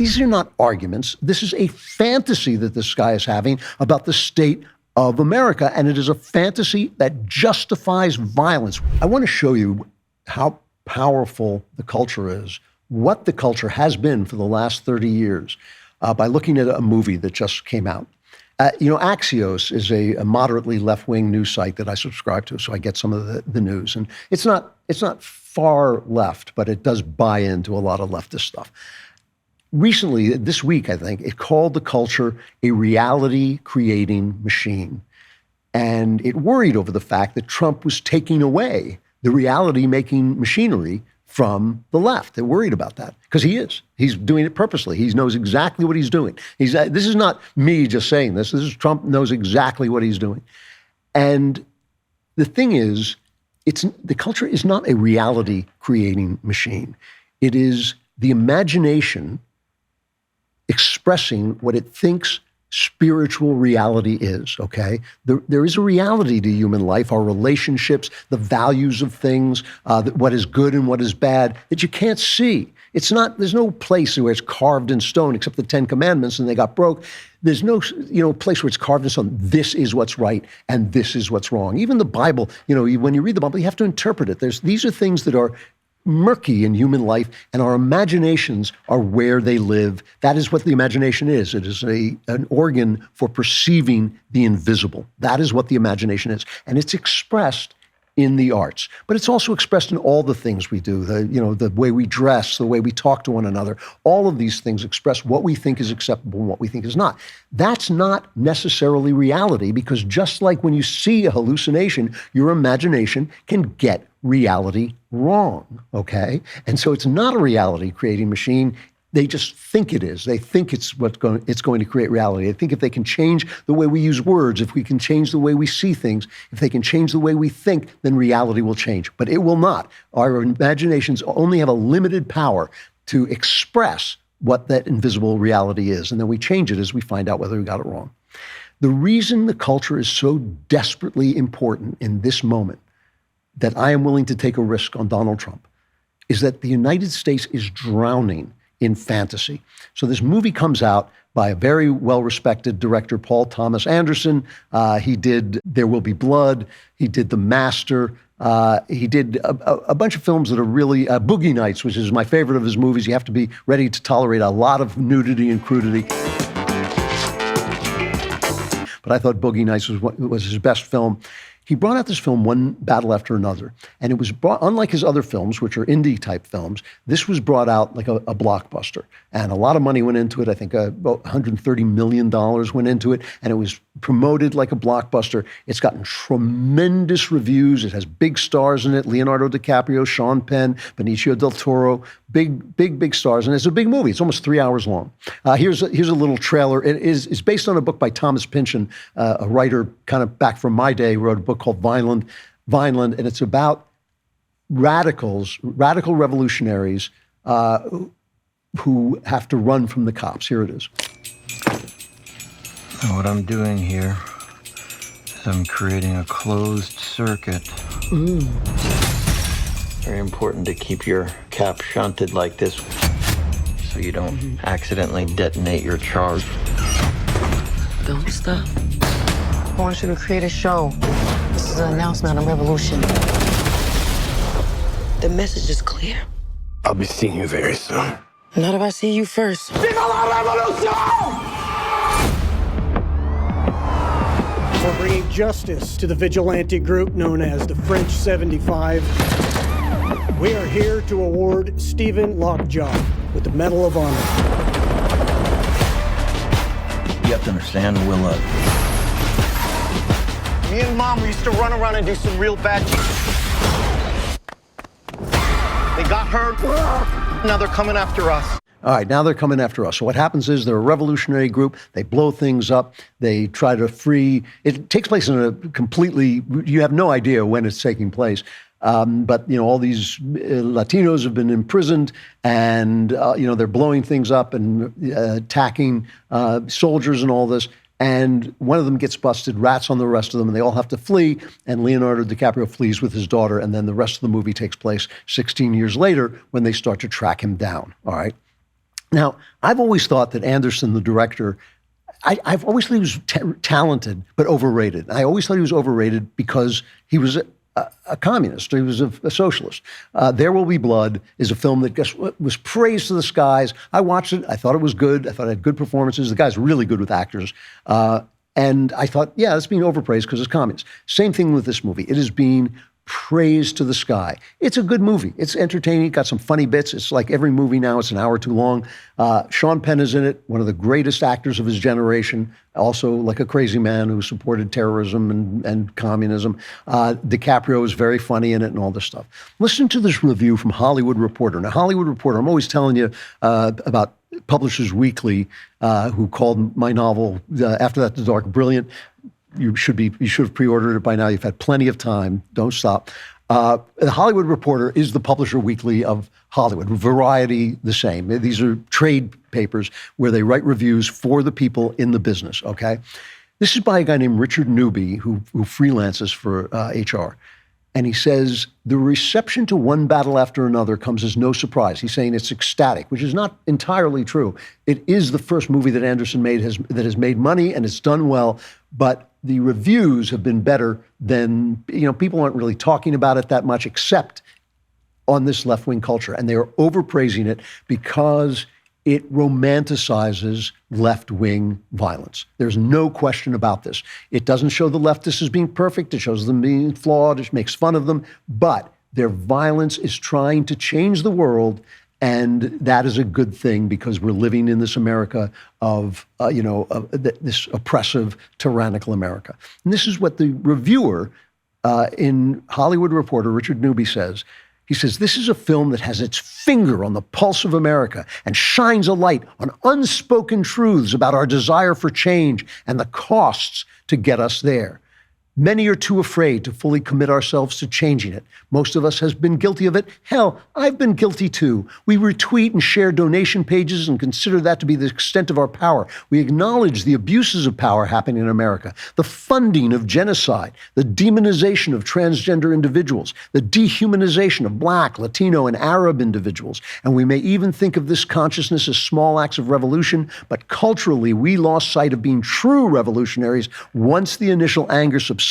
These are not arguments. This is a fantasy that this guy is having about the state of America, and it is a fantasy that justifies violence. I want to show you how powerful the culture is, what the culture has been for the last 30 years, by looking at a movie that just came out. Axios is a moderately left-wing news site that I subscribe to, so I get some of the news. And it's not far left, but it does buy into a lot of leftist stuff. Recently, this week, I think, it called the culture a reality-creating machine. And it worried over the fact that Trump was taking away the reality-making machinery from the left. They're worried about that because he is. He's doing it purposely. He knows exactly what he's doing. This is not me just saying this. This is Trump knows exactly what he's doing. And the thing is, the culture is not a reality-creating machine. It is the imagination expressing what it thinks spiritual reality is, okay? There is a reality to human life, our relationships, the values of things, what is good and what is bad, that you can't see. There's no place where it's carved in stone except the Ten Commandments and they got broke. There's no, place where it's carved in stone. This is what's right and this is what's wrong. Even the Bible, when you read the Bible, you have to interpret it. These are things that are murky in human life, and our imaginations are where they live. That is what the imagination is. It is an organ for perceiving the invisible. That is what the imagination is. And it's expressed in the arts. But it's also expressed in all the things we do, the way we dress, the way we talk to one another. All of these things express what we think is acceptable and what we think is not. That's not necessarily reality, because just like when you see a hallucination, your imagination can get reality wrong, okay? And so it's not a reality-creating machine. They just think it is. They think it's going to create reality. They think if they can change the way we use words, if we can change the way we see things, if they can change the way we think, then reality will change. But it will not. Our imaginations only have a limited power to express what that invisible reality is. And then we change it as we find out whether we got it wrong. The reason the culture is so desperately important in this moment, that I am willing to take a risk on Donald Trump, is that the United States is drowning in fantasy. So this movie comes out by a very well-respected director, Paul Thomas Anderson. He did There Will Be Blood. He did The Master. He did a bunch of films that are really Boogie Nights, which is my favorite of his movies. You have to be ready to tolerate a lot of nudity and crudity. But I thought Boogie Nights was his best film. He brought out this film, one battle after another, and it was brought, unlike his other films, which are indie-type films, this was brought out like a blockbuster. And a lot of money went into it. I think about $130 million went into it, and it was promoted like a blockbuster. It's gotten tremendous reviews. It has big stars in it: Leonardo DiCaprio, Sean Penn, Benicio del Toro, big stars. And it's a big movie. It's almost 3 hours long. Here's a little trailer. It's based on a book by Thomas Pynchon, a writer kind of back from my day, wrote a book called Vineland, and it's about radical revolutionaries who have to run from the cops. Here it is. Now what I'm doing here is I'm creating a closed circuit. Very important to keep your cap shunted like this so you don't accidentally detonate your charge. Don't stop. I want you to create a show. This is an announcement on revolution. The message is clear. I'll be seeing you very soon. Not if I see you first. Viva la revolution! We're bringing justice to the vigilante group known as the French 75. We are here to award Stephen Lockjaw with the Medal of Honor. You have to understand, Willa. Me and Mom used to run around and do some real bad shit. They got hurt. Now they're coming after us. All right, now they're coming after us. So what happens is they're a revolutionary group. They blow things up. They try to free. It takes place in a completely, you have no idea when it's taking place. But, all these Latinos have been imprisoned and, they're blowing things up and attacking soldiers and all this. And one of them gets busted, rats on the rest of them, and they all have to flee. And Leonardo DiCaprio flees with his daughter. And then the rest of the movie takes place 16 years later when they start to track him down. All right. Now, I've always thought that Anderson, the director, I've always thought he was talented, but overrated. I always thought he was overrated because he was a communist. He was a socialist. There Will Be Blood is a film that was praised to the skies. I watched it. I thought it was good. I thought it had good performances. The guy's really good with actors. And I thought, yeah, it's being overpraised because it's communist. Same thing with this movie. It is being praised to the sky. It's a good movie. It's entertaining. Got some funny bits. It's like every movie now. It's an hour too long. Sean Penn is in it, one of the greatest actors of his generation, also like a crazy man who supported terrorism and communism. DiCaprio is very funny in it and all this stuff. Listen to this review from Hollywood Reporter. Now, Hollywood Reporter, I'm always telling you about Publishers Weekly, who called my novel, After That the Dark, brilliant. You should have pre-ordered it by now. You've had plenty of time. Don't stop. The Hollywood Reporter is the Publisher Weekly of Hollywood. Variety, the same. These are trade papers where they write reviews for the people in the business, okay? This is by a guy named Richard Newby, who freelances for HR. And he says, the reception to One Battle After Another comes as no surprise. He's saying it's ecstatic, which is not entirely true. It is the first movie that Anderson made that has made money, and it's done well, but the reviews have been better than, people aren't really talking about it that much, except on this left-wing culture. And they are overpraising it because it romanticizes left-wing violence. There's no question about this. It doesn't show the leftists as being perfect. It shows them being flawed. It makes fun of them. But their violence is trying to change the world, and that is a good thing because we're living in this America of this oppressive, tyrannical America. And this is what the reviewer in Hollywood Reporter, Richard Newby, says. He says, this is a film that has its finger on the pulse of America and shines a light on unspoken truths about our desire for change and the costs to get us there. Many are too afraid to fully commit ourselves to changing it. Most of us has been guilty of it. Hell, I've been guilty too. We retweet and share donation pages and consider that to be the extent of our power. We acknowledge the abuses of power happening in America, the funding of genocide, the demonization of transgender individuals, the dehumanization of Black, Latino, and Arab individuals. And we may even think of this consciousness as small acts of revolution, but culturally we lost sight of being true revolutionaries once the initial anger subsided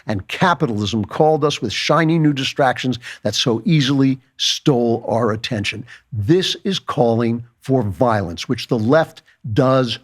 and capitalism called us with shiny new distractions that so easily stole our attention. This is calling for violence, which the left does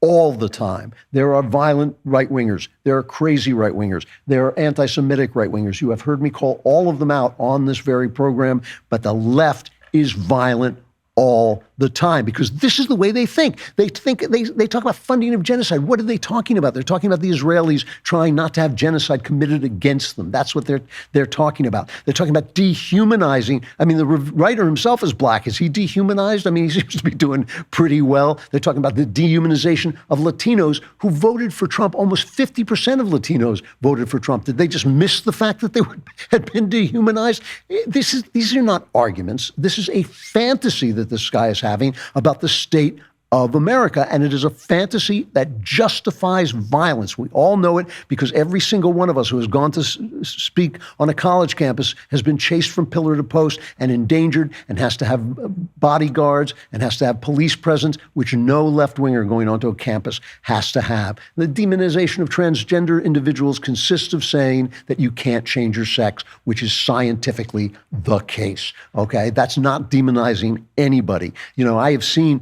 all the time. There are violent right-wingers. There are crazy right-wingers. There are anti-Semitic right-wingers. You have heard me call all of them out on this very program, but the left is violent all the time because this is the way they think. They talk about funding of genocide. What are they talking about? They're talking about the Israelis trying not to have genocide committed against them. That's what they're talking about. They're talking about dehumanizing. I mean, the writer himself is Black. Is he dehumanized? I mean, he seems to be doing pretty well. They're talking about the dehumanization of Latinos who voted for Trump. Almost 50% of Latinos voted for Trump. Did they just miss the fact that they had been dehumanized? These are not arguments. This is a fantasy that this guy is having about the state of America, and it is a fantasy that justifies violence. We all know it because every single one of us who has gone to speak on a college campus has been chased from pillar to post and endangered and has to have bodyguards and has to have police presence, which no left-winger going onto a campus has to have. The demonization of transgender individuals consists of saying that you can't change your sex, which is scientifically the case, okay? That's not demonizing anybody. I've seen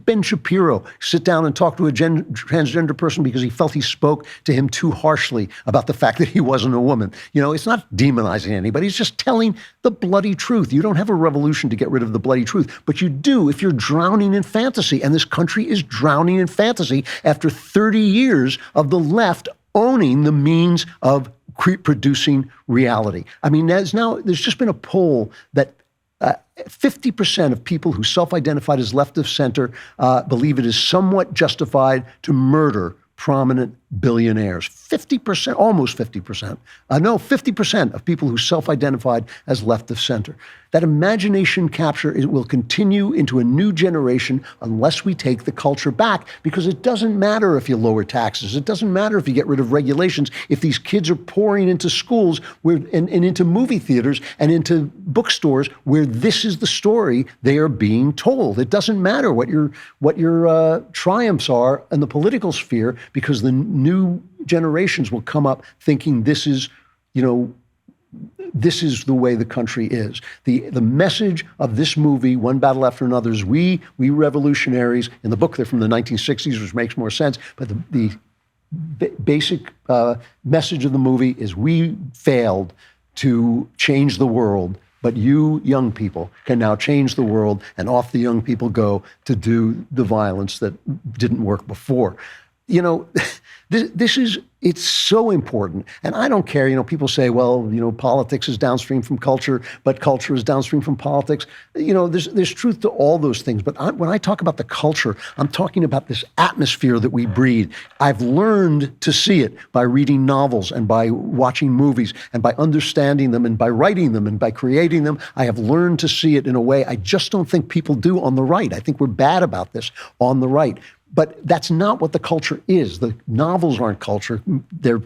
Ben Shapiro sit down and talk to a transgender person because he felt he spoke to him too harshly about the fact that he wasn't a woman. It's not demonizing anybody. It's just telling the bloody truth. You don't have a revolution to get rid of the bloody truth, but you do if you're drowning in fantasy. And this country is drowning in fantasy after 30 years of the left owning the means of producing reality. I mean, there's just been a poll that 50% of people who self-identified as left of center believe it is somewhat justified to murder prominent billionaires. 50%, almost 50%. 50% of people who self-identified as left of center. That imagination capture will continue into a new generation unless we take the culture back, because it doesn't matter if you lower taxes. It doesn't matter if you get rid of regulations. If these kids are pouring into schools and into movie theaters and into bookstores where this is the story they are being told. It doesn't matter what your triumphs are in the political sphere, because the new generations will come up thinking this is the way the country is. The message of this movie, One Battle After Another, is we revolutionaries, in the book they're from the 1960s, which makes more sense, but the basic message of the movie is we failed to change the world, but you young people can now change the world, and off the young people go to do the violence that didn't work before. It's so important. And I don't care, people say, well, politics is downstream from culture, but culture is downstream from politics. There's truth to all those things. But when I talk about the culture, I'm talking about this atmosphere that we breathe. I've learned to see it by reading novels and by watching movies and by understanding them and by writing them and by creating them. I have learned to see it in a way I just don't think people do on the right. I think we're bad about this on the right. But that's not what the culture is. The novels aren't culture. They're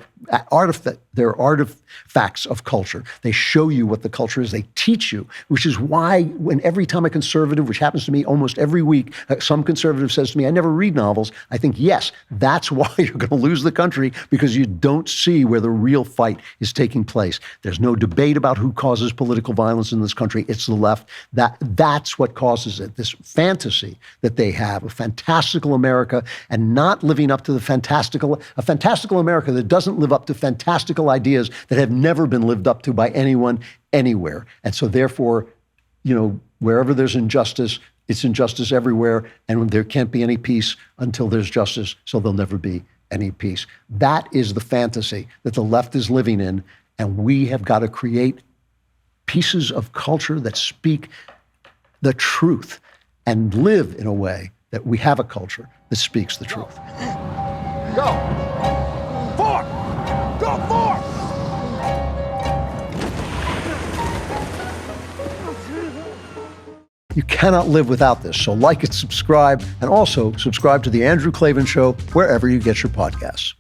artifacts of culture. They show you what the culture is. They teach you, which is why when every time a conservative, which happens to me almost every week, some conservative says to me, I never read novels, I think, yes, that's why you're going to lose the country, because you don't see where the real fight is taking place. There's no debate about who causes political violence in this country. It's the left. That's what causes it. This fantasy that they have, a fantastical America, and not living up to a fantastical America that doesn't live up to fantastical ideas that have never been lived up to by anyone, anywhere. And so therefore, wherever there's injustice, it's injustice everywhere, and there can't be any peace until there's justice, so there'll never be any peace. That is the fantasy that the left is living in, and we have got to create pieces of culture that speak the truth and live in a way that we have a culture that speaks the truth. Go! Forward! Go forward! You cannot live without this. So like it, subscribe, and also subscribe to The Andrew Klavan Show wherever you get your podcasts.